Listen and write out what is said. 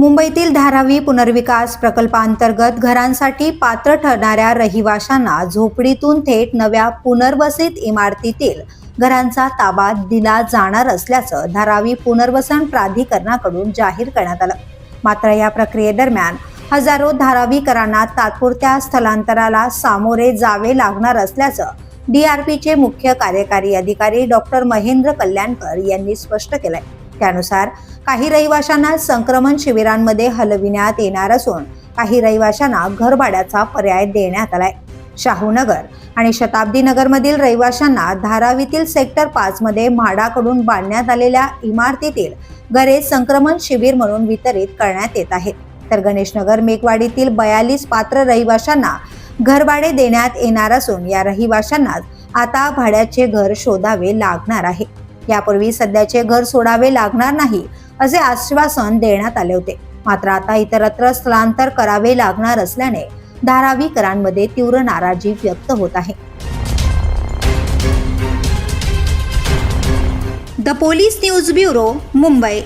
मुंबईतील धारावी पुनर्विकास प्रकल्पांतर्गत घरांसाठी पात्र ठरणाऱ्या रहिवाशांना झोपडीतून थेट नव्या पुनर्वसित इमारतीतील घरांचा ताबा दिला जाणार असल्याचं धारावी पुनर्वसन प्राधिकरणाकडून जाहीर करण्यात आलं। मात्र या प्रक्रियेदरम्यान हजारो धारावीकरांना तात्पुरत्या स्थलांतराला सामोरे जावे लागणार असल्याचं DRPचे मुख्य कार्यकारी अधिकारी डॉक्टर महेंद्र कल्याणकर यांनी स्पष्ट केलंय। त्यानुसार काही रहिवाशांना संक्रमण शिबिरांमध्ये हलविण्यात येणार असून काही रहिवाशांना घरभाड्याचा पर्याय देण्यात आलाय। शाहूनगर आणि शताब्दी नगरमधील रहिवाशांना धारावीतील सेक्टर 5 मध्ये म्हाडाकडून बांधण्यात आलेल्या इमारतीतील घरे संक्रमण शिबिर म्हणून वितरित करण्यात येत आहेत, तर गणेशनगर मेकवाडीतील 42 पात्र रहिवाशांना घरभाडे देण्यात येणार असून या रहिवाशांनाच आता भाड्याचे घर शोधावे लागणार आहे। यापूर्वी सध्याचे घर सोडावे लागणार नाही असे आश्वासन देण्यात आले होते, मात्र आता इतरत्र स्थलांतर करावे लागणार असल्याने धारावीकरांमध्ये तीव्र नाराजी व्यक्त होत आहे। The police news bureau, Mumbai.